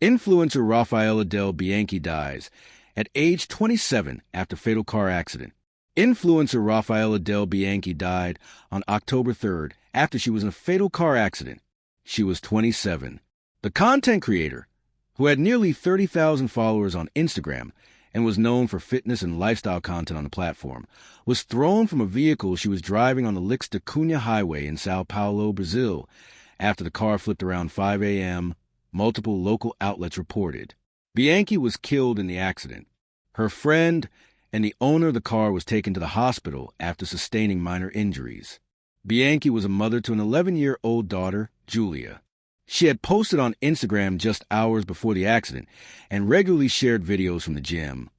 Influencer Raffaella Del Bianchi dies at age 27 after fatal car accident. Influencer Raffaella Del Bianchi died on October 3rd after she was in a fatal car accident. She was 27. The content creator, who had nearly 30,000 followers on Instagram and was known for fitness and lifestyle content on the platform, was thrown from a vehicle she was driving on the Lix da Cunha highway in Sao Paulo, Brazil, after the car flipped around 5 a.m., multiple local outlets reported. Bianchi was killed in the accident. Her friend and the owner of the car was taken to the hospital after sustaining minor injuries. Bianchi was a mother to an 11-year-old daughter, Julia. She had posted on Instagram just hours before the accident and regularly shared videos from the gym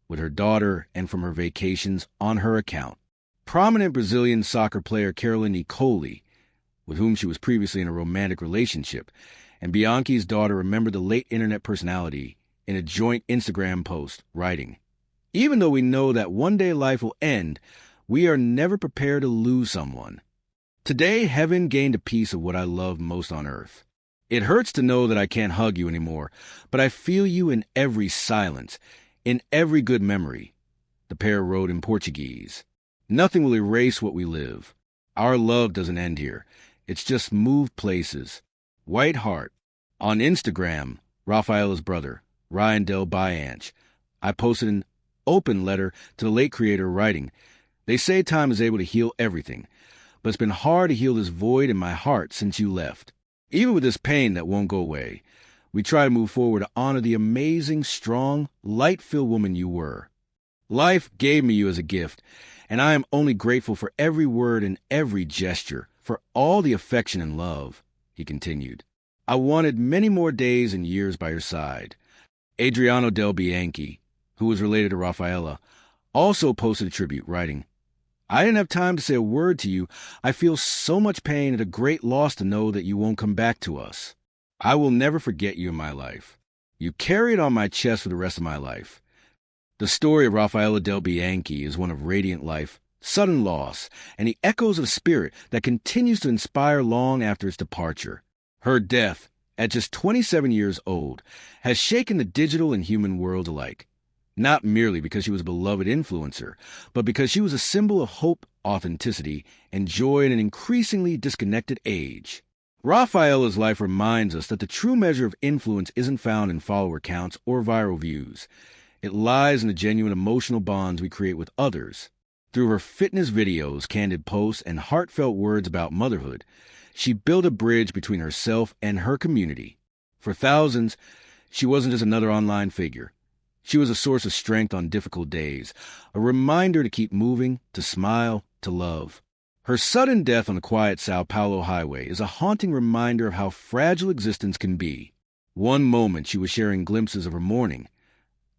with her daughter and from her vacations on her account. Prominent Brazilian soccer player Caroline Nicole, with whom she was previously in a romantic relationship, and Bianchi's daughter remembered the late internet personality in a joint Instagram post, writing, "Even though we know that one day life will end, we are never prepared to lose someone. Today, heaven gained a piece of what I love most on earth. It hurts to know that I can't hug you anymore, but I feel you in every silence, in every good memory," the pair wrote in Portuguese. "Nothing will erase what we live. Our love doesn't end here. It's just moved places." White Heart. On Instagram, Rafaela's brother, Ryan Del Bianchi, I posted an open letter to the late creator writing, "They say time is able to heal everything, but it's been hard to heal this void in my heart since you left. Even with this pain that won't go away, we try to move forward to honor the amazing, strong, light-filled woman you were. Life gave me you as a gift, and I am only grateful for every word and every gesture, for all the affection and love," he continued. "I wanted many more days and years by your side." Adriano Del Bianchi, who was related to Raffaella, also posted a tribute, writing, "I didn't have time to say a word to you. I feel so much pain and a great loss to know that you won't come back to us. I will never forget you in my life. You carry it on my chest for the rest of my life." The story of Raffaella Del Bianchi is one of radiant life, sudden loss, and the echoes of a spirit that continues to inspire long after its departure. Her death, at just 27 years old, has shaken the digital and human world alike. Not merely because she was a beloved influencer, but because she was a symbol of hope, authenticity, and joy in an increasingly disconnected age. Raffaella's life reminds us that the true measure of influence isn't found in follower counts or viral views. It lies in the genuine emotional bonds we create with others. Through her fitness videos, candid posts, and heartfelt words about motherhood, she built a bridge between herself and her community. For thousands, she wasn't just another online figure. She was a source of strength on difficult days, a reminder to keep moving, to smile, to love. Her sudden death on the quiet Sao Paulo highway is a haunting reminder of how fragile existence can be. One moment she was sharing glimpses of her mourning.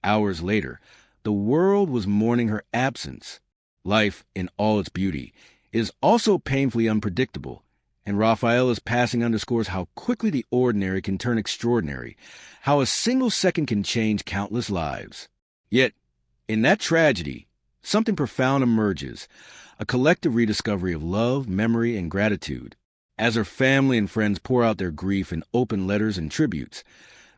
Hours later, the world was mourning her absence. Life, in all its beauty, is also painfully unpredictable, and Raffaella's passing underscores how quickly the ordinary can turn extraordinary, how a single second can change countless lives. Yet, in that tragedy, something profound emerges, a collective rediscovery of love, memory, and gratitude. As her family and friends pour out their grief in open letters and tributes,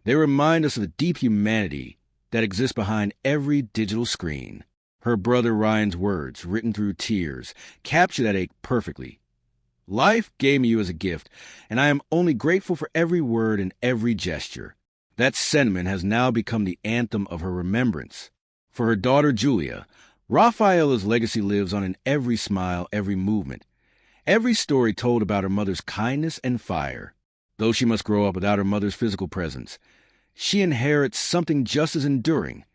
they remind us of the deep humanity that exists behind every digital screen. Her brother Ryan's words, written through tears, capture that ache perfectly. "Life gave me you as a gift, and I am only grateful for every word and every gesture." That sentiment has now become the anthem of her remembrance. For her daughter Julia, Raffaella's legacy lives on in every smile, every movement, every story told about her mother's kindness and fire. Though she must grow up without her mother's physical presence, she inherits something just as enduring,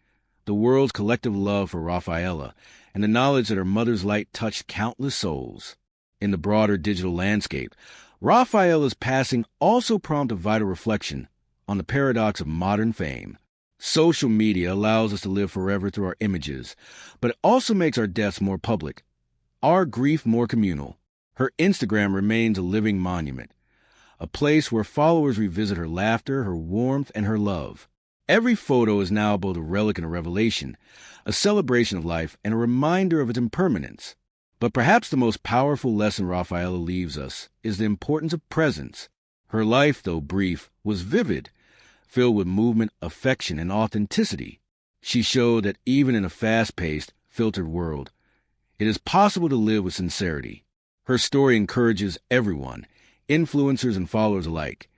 the world's collective love for Raffaella and the knowledge that her mother's light touched countless souls. In the broader digital landscape, Raffaella's passing also prompted a vital reflection on the paradox of modern fame. Social media allows us to live forever through our images, but it also makes our deaths more public, our grief more communal. Her Instagram remains a living monument, a place where followers revisit her laughter, her warmth, and her love. Every photo is now both a relic and a revelation, a celebration of life and a reminder of its impermanence. But perhaps the most powerful lesson Raffaella leaves us is the importance of presence. Her life, though brief, was vivid, filled with movement, affection, and authenticity. She showed that even in a fast-paced, filtered world, it is possible to live with sincerity. Her story encourages everyone, influencers and followers alike,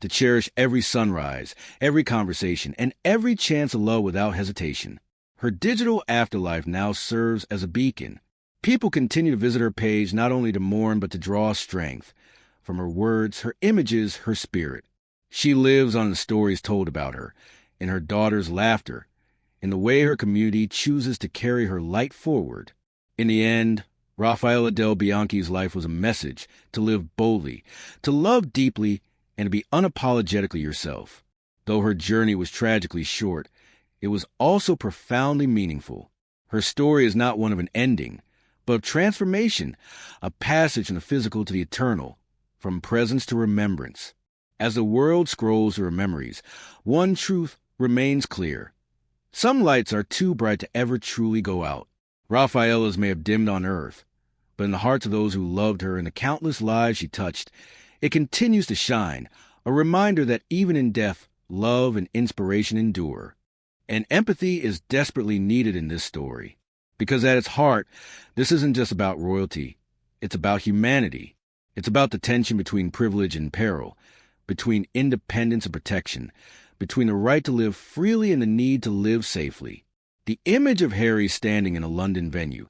to cherish every sunrise, every conversation, and every chance of love without hesitation. Her digital afterlife now serves as a beacon. People continue to visit her page not only to mourn but to draw strength from her words, her images, her spirit. She lives on the stories told about her, in her daughter's laughter, in the way her community chooses to carry her light forward. In the end, Raffaella Del Bianchi's life was a message to live boldly, to love deeply, and to be unapologetically yourself. Though her journey was tragically short, it was also profoundly meaningful. Her story is not one of an ending, but of transformation, a passage from the physical to the eternal, from presence to remembrance. As the world scrolls through her memories, one truth remains clear. Some lights are too bright to ever truly go out. Raffaella's may have dimmed on earth, but in the hearts of those who loved her and the countless lives she touched, it continues to shine, a reminder that even in death, love and inspiration endure. And empathy is desperately needed in this story, because at its heart, this isn't just about royalty. It's about humanity. It's about the tension between privilege and peril, between independence and protection, between the right to live freely and the need to live safely. The image of Harry standing in a London venue,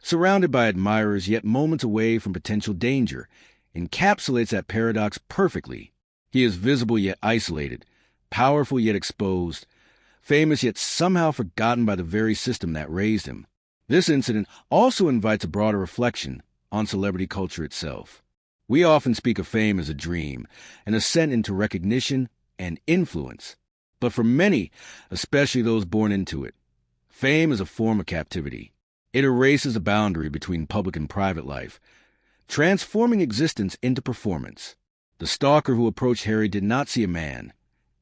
surrounded by admirers yet moments away from potential danger, encapsulates that paradox perfectly. He is visible yet isolated, powerful yet exposed, famous yet somehow forgotten by the very system that raised him. This incident also invites a broader reflection on celebrity culture itself. We often speak of fame as a dream, an ascent into recognition and influence. But for many, especially those born into it, fame is a form of captivity. It erases the boundary between public and private life, transforming existence into performance. The stalker who approached Harry did not see a man.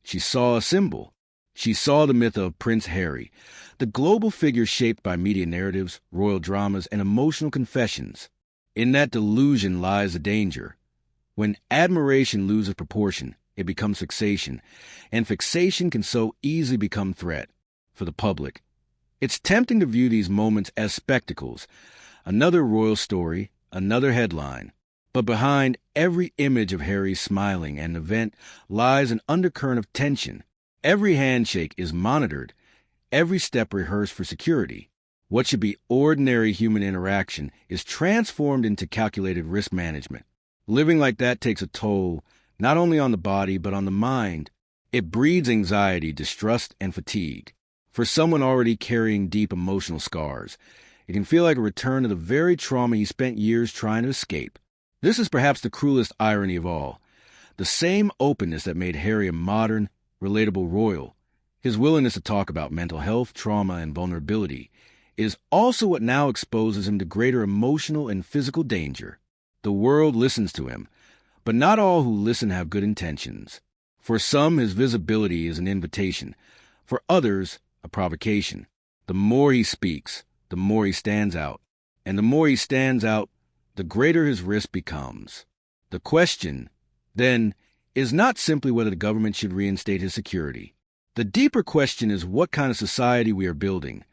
She saw a symbol. She saw the myth of Prince Harry, the global figure shaped by media narratives, royal dramas, and emotional confessions. In that delusion lies the danger. When admiration loses proportion, it becomes fixation, and fixation can so easily become threat. For the public, it's tempting to view these moments as spectacles, another royal story, another headline. But behind every image of Harry smiling and event lies an undercurrent of tension. Every handshake is monitored, every step rehearsed for security. What should be ordinary human interaction is transformed into calculated risk management. Living like that takes a toll, not only on the body, but on the mind. It breeds anxiety, distrust, and fatigue. For someone already carrying deep emotional scars, it can feel like a return to the very trauma he spent years trying to escape. This is perhaps the cruelest irony of all. The same openness that made Harry a modern, relatable royal, his willingness to talk about mental health, trauma, and vulnerability, is also what now exposes him to greater emotional and physical danger. The world listens to him, but not all who listen have good intentions. For some, his visibility is an invitation. For others, a provocation. The more he speaks, the more he stands out. And the more he stands out, the greater his risk becomes. The question, then, is not simply whether the government should reinstate his security. The deeper question is what kind of society we are building,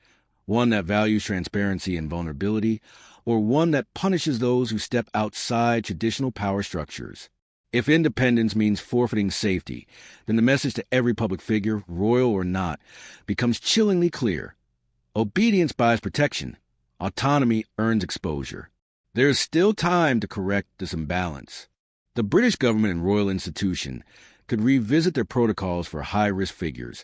one that values transparency and vulnerability, or one that punishes those who step outside traditional power structures. If independence means forfeiting safety, then the message to every public figure, royal or not, becomes chillingly clear. Obedience buys protection. Autonomy earns exposure. There is still time to correct this imbalance. The British government and royal institution could revisit their protocols for high-risk figures,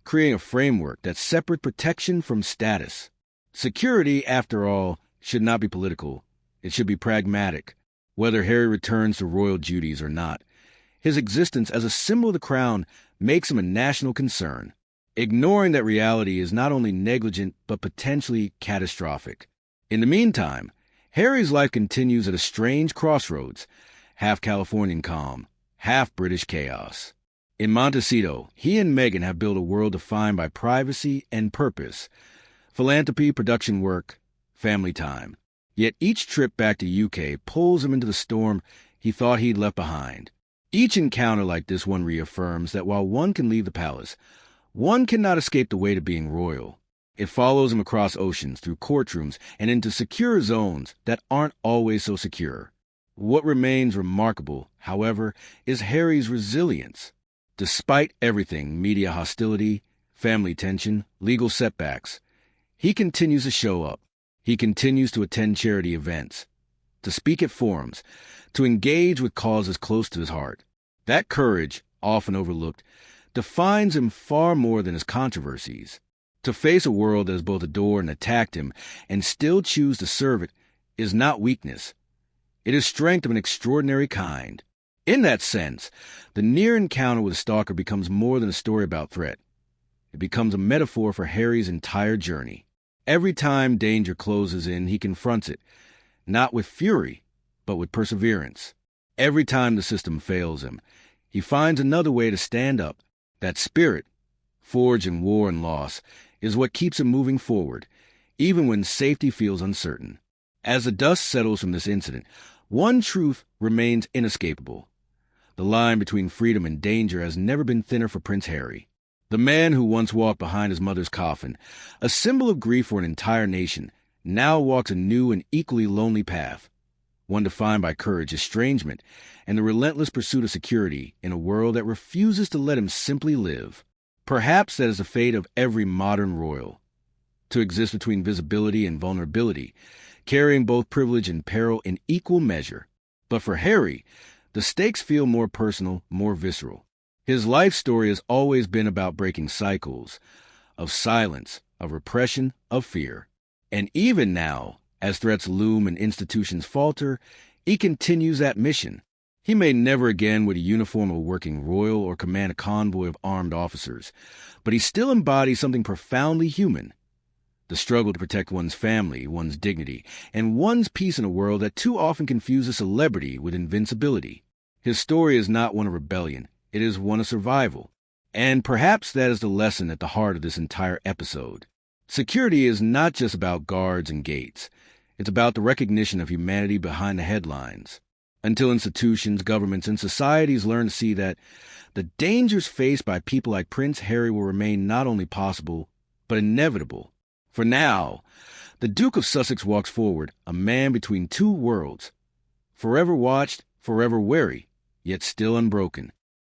creating a framework that separates protection from status. Security, after all, should not be political. It should be pragmatic. Whether Harry returns to royal duties or not, his existence as a symbol of the crown makes him a national concern. Ignoring that reality is not only negligent but potentially catastrophic. In the meantime, Harry's life continues at a strange crossroads, half Californian calm, half British chaos. In Montecito, he and Meghan have built a world defined by privacy and purpose, philanthropy, production work, family time. Yet each trip back to UK pulls him into the storm he thought he'd left behind. Each encounter like this one reaffirms that while one can leave the palace, one cannot escape the weight of being royal. It follows him across oceans, through courtrooms, and into secure zones that aren't always so secure. What remains remarkable, however, is Harry's resilience. Despite everything, media hostility, family tension, legal setbacks, he continues to show up. He continues to attend charity events, to speak at forums, to engage with causes close to his heart. That courage, often overlooked, defines him far more than his controversies. To face a world that has both adored and attacked him and still choose to serve it is not weakness. It is strength of an extraordinary kind. In that sense, the near encounter with Stalker becomes more than a story about threat. It becomes a metaphor for Harry's entire journey. Every time danger closes in, he confronts it, not with fury, but with perseverance. Every time the system fails him, he finds another way to stand up. That spirit, forged in war and loss, is what keeps him moving forward, even when safety feels uncertain. As the dust settles from this incident, one truth remains inescapable. The line between freedom and danger has never been thinner for Prince Harry. The man who once walked behind his mother's coffin, a symbol of grief for an entire nation, now walks a new and equally lonely path, one defined by courage, estrangement, and the relentless pursuit of security in a world that refuses to let him simply live. Perhaps that is the fate of every modern royal, to exist between visibility and vulnerability, carrying both privilege and peril in equal measure. But for Harry, the stakes feel more personal, more visceral. His life story has always been about breaking cycles of silence, of repression, of fear. And even now, as threats loom and institutions falter, he continues that mission. He may never again wear the uniform of a working royal or command a convoy of armed officers, but he still embodies something profoundly human. The struggle to protect one's family, one's dignity, and one's peace in a world that too often confuses celebrity with invincibility. His story is not one of rebellion, it is one of survival. And perhaps that is the lesson at the heart of this entire episode. Security is not just about guards and gates. It's about the recognition of humanity behind the headlines. Until institutions, governments, and societies learn to see that the dangers faced by people like Prince Harry will remain not only possible, but inevitable. For now, the Duke of Sussex walks forward, a man between two worlds, forever watched, forever wary, yet still unbroken.